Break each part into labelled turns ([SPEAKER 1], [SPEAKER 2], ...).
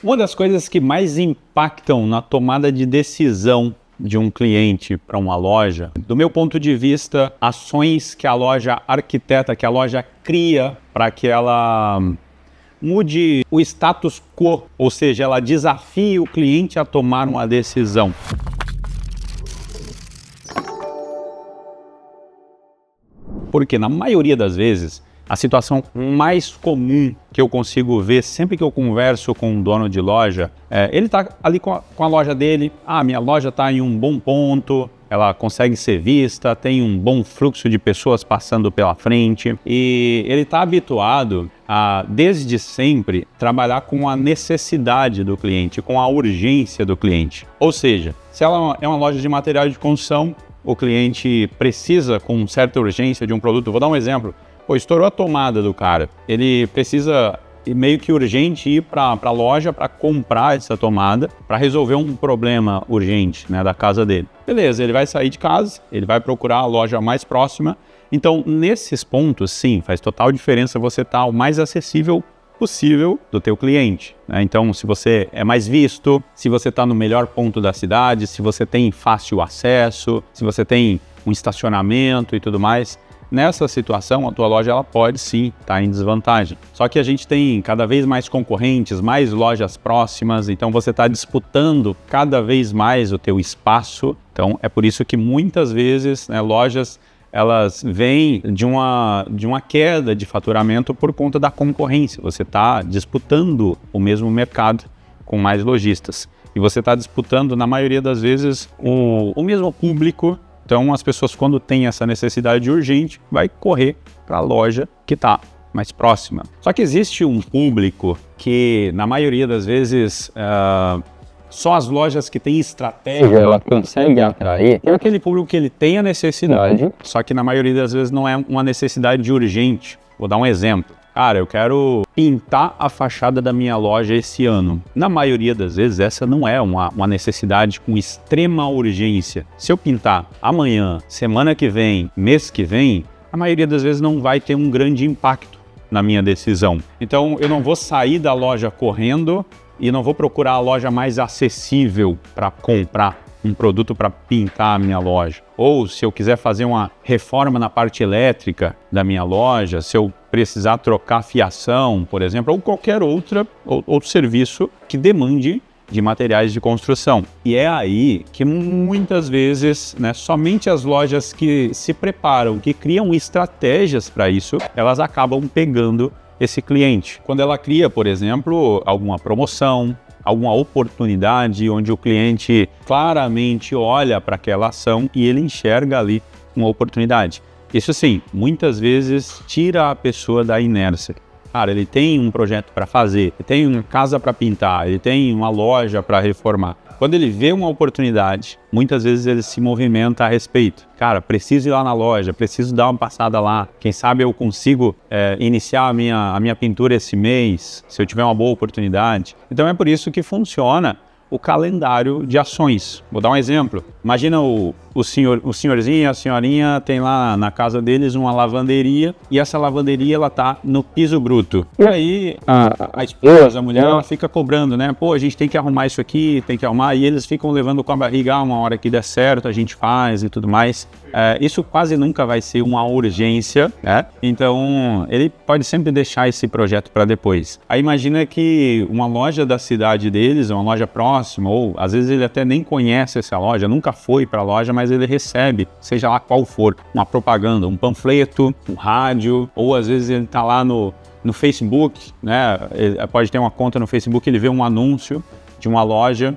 [SPEAKER 1] Uma das coisas que mais impactam na tomada de decisão de um cliente para uma loja, do meu ponto de vista, ações que a loja arquiteta, que a loja cria para que ela mude o status quo, ou seja, ela desafie o cliente a tomar uma decisão. Porque na maioria das vezes, a situação mais comum que eu consigo ver sempre que eu converso com um dono de loja, ele está ali com a loja dele, minha loja está em um bom ponto, ela consegue ser vista, tem um bom fluxo de pessoas passando pela frente e ele está habituado a, desde sempre, trabalhar com a necessidade do cliente, com a urgência do cliente. Ou seja, se ela é uma loja de material de construção, o cliente precisa com certa urgência de um produto. Vou dar um exemplo. Estourou a tomada do cara. Ele precisa meio que urgente ir para a loja para comprar essa tomada, para resolver um problema urgente, né, da casa dele. Beleza, ele vai sair de casa, ele vai procurar a loja mais próxima. Então, nesses pontos, sim, faz total diferença você estar o mais acessível possível do teu cliente, né? Então, se você é mais visto, se você está no melhor ponto da cidade, se você tem fácil acesso, se você tem um estacionamento e tudo mais, nessa situação a tua loja ela pode sim estar em desvantagem. Só que a gente tem cada vez mais concorrentes, mais lojas próximas, então você está disputando cada vez mais o teu espaço. Então é por isso que muitas vezes, né, lojas elas vêm de uma queda de faturamento por conta da concorrência. Você está disputando o mesmo mercado com mais lojistas. E você está disputando, na maioria das vezes, o mesmo público. Então, as pessoas, quando têm essa necessidade urgente, vai correr para a loja que está mais próxima. Só que existe um público que, na maioria das vezes, só as lojas que têm estratégia, ela consegue atrair. É aquele público que ele tem a necessidade, só que na maioria das vezes não é uma necessidade urgente. Vou dar um exemplo. Cara, eu quero pintar a fachada da minha loja esse ano. Na maioria das vezes, essa não é uma necessidade com extrema urgência. Se eu pintar amanhã, semana que vem, mês que vem, a maioria das vezes não vai ter um grande impacto na minha decisão. Então, eu não vou sair da loja correndo e não vou procurar a loja mais acessível para comprar um produto para pintar a minha loja. Ou se eu quiser fazer uma reforma na parte elétrica da minha loja, se eu precisar trocar fiação, por exemplo, ou qualquer outro serviço que demande de materiais de construção. E é aí que muitas vezes, né, somente as lojas que se preparam, que criam estratégias para isso, elas acabam pegando esse cliente. Quando ela cria, por exemplo, alguma promoção, alguma oportunidade onde o cliente claramente olha para aquela ação e ele enxerga ali uma oportunidade. Isso sim, muitas vezes tira a pessoa da inércia. Cara, ele tem um projeto para fazer, ele tem uma casa para pintar, ele tem uma loja para reformar. Quando ele vê uma oportunidade, muitas vezes ele se movimenta a respeito. Cara, preciso ir lá na loja, preciso dar uma passada lá. Quem sabe eu consigo iniciar a minha pintura esse mês, se eu tiver uma boa oportunidade. Então é por isso que funciona o calendário de ações. Vou dar um exemplo. Imagina o senhorzinho e a senhorinha tem lá na casa deles uma lavanderia e essa lavanderia ela tá no piso bruto. E aí a esposa, a mulher, ela fica cobrando, né? A gente tem que arrumar isso aqui, tem que arrumar, e eles ficam levando com a barriga, uma hora que der certo a gente faz e tudo mais. Isso quase nunca vai ser uma urgência, né? Então ele pode sempre deixar esse projeto para depois. Aí imagina que uma loja da cidade deles, uma loja próxima, ou às vezes ele até nem conhece essa loja, nunca foi para a loja, mas ele recebe, seja lá qual for, uma propaganda, um panfleto, um rádio, ou às vezes ele está lá no Facebook, né? Ele pode ter uma conta no Facebook, ele vê um anúncio de uma loja,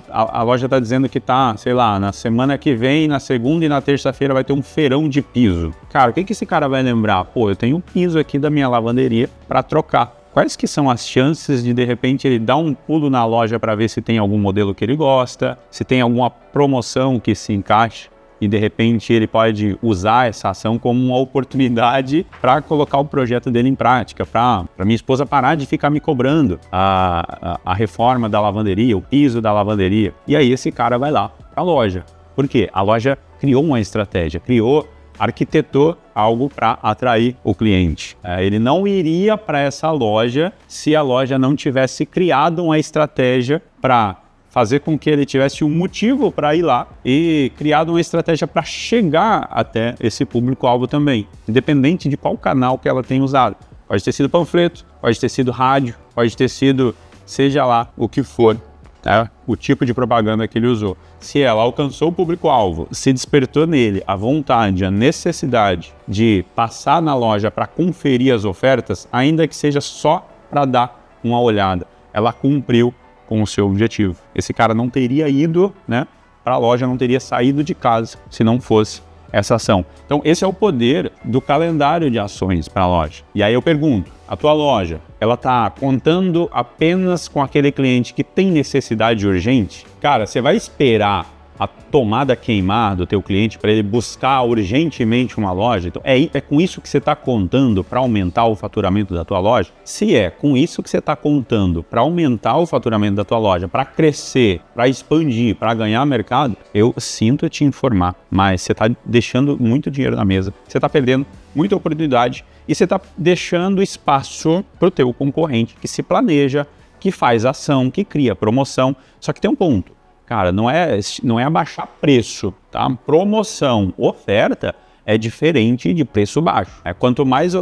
[SPEAKER 1] a loja está dizendo que tá, sei lá, na semana que vem, na segunda e na terça-feira vai ter um feirão de piso. Cara, o que esse cara vai lembrar? Eu tenho um piso aqui da minha lavanderia para trocar. Quais que são as chances de repente, ele dar um pulo na loja para ver se tem algum modelo que ele gosta, se tem alguma promoção que se encaixe e, de repente, ele pode usar essa ação como uma oportunidade para colocar o projeto dele em prática, para minha esposa parar de ficar me cobrando a reforma da lavanderia, o piso da lavanderia. E aí esse cara vai lá para a loja. Por quê? A loja criou uma estratégia, criou arquitetou algo para atrair o cliente. Ele não iria para essa loja se a loja não tivesse criado uma estratégia para fazer com que ele tivesse um motivo para ir lá e criado uma estratégia para chegar até esse público-alvo também, independente de qual canal que ela tenha usado. Pode ter sido panfleto, pode ter sido rádio, pode ter sido, seja lá o que for, o tipo de propaganda que ele usou. Se ela alcançou o público-alvo, se despertou nele a vontade, a necessidade de passar na loja para conferir as ofertas, ainda que seja só para dar uma olhada, ela cumpriu com o seu objetivo. Esse cara não teria ido, para a loja, não teria saído de casa se não fosse essa ação. Então, esse é o poder do calendário de ações para a loja. E aí eu pergunto, a tua loja, ela está contando apenas com aquele cliente que tem necessidade urgente? Cara, você vai esperar a tomada queimar do teu cliente para ele buscar urgentemente uma loja? Então, é com isso que você está contando para aumentar o faturamento da tua loja? Se é com isso que você está contando para aumentar o faturamento da tua loja, para crescer, para expandir, para ganhar mercado, eu sinto te informar, mas você está deixando muito dinheiro na mesa, você está perdendo muita oportunidade e você está deixando espaço para o teu concorrente que se planeja, que faz ação, que cria promoção. Só que tem um ponto. Cara, não é abaixar preço, tá? Promoção, oferta é diferente de preço baixo. Quanto mais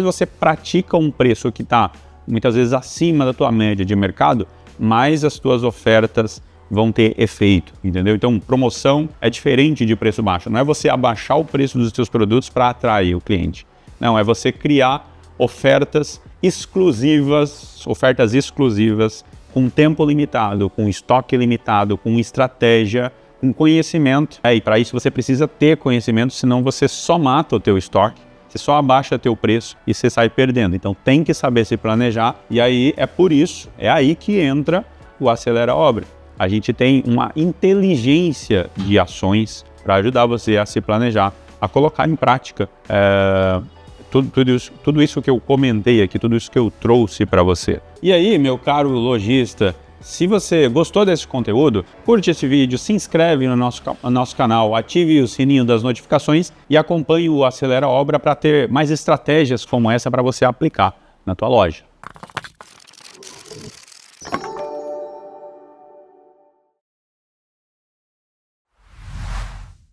[SPEAKER 1] você pratica um preço que está muitas vezes acima da tua média de mercado, mais as tuas ofertas vão ter efeito, entendeu? Então, promoção é diferente de preço baixo. Não é você abaixar o preço dos teus produtos para atrair o cliente. Não, é você criar ofertas exclusivas, com tempo limitado, com estoque limitado, com estratégia, com conhecimento. E para isso você precisa ter conhecimento, senão você só mata o teu estoque, você só abaixa teu preço e você sai perdendo. Então tem que saber se planejar e aí é aí que entra o Acelera Obra. A gente tem uma inteligência de ações para ajudar você a se planejar, a colocar em prática tudo isso que eu comentei aqui, tudo isso que eu trouxe para você. E aí, meu caro lojista, se você gostou desse conteúdo, curte esse vídeo, se inscreve no nosso canal, ative o sininho das notificações e acompanhe o Acelera Obra para ter mais estratégias como essa para você aplicar na tua loja.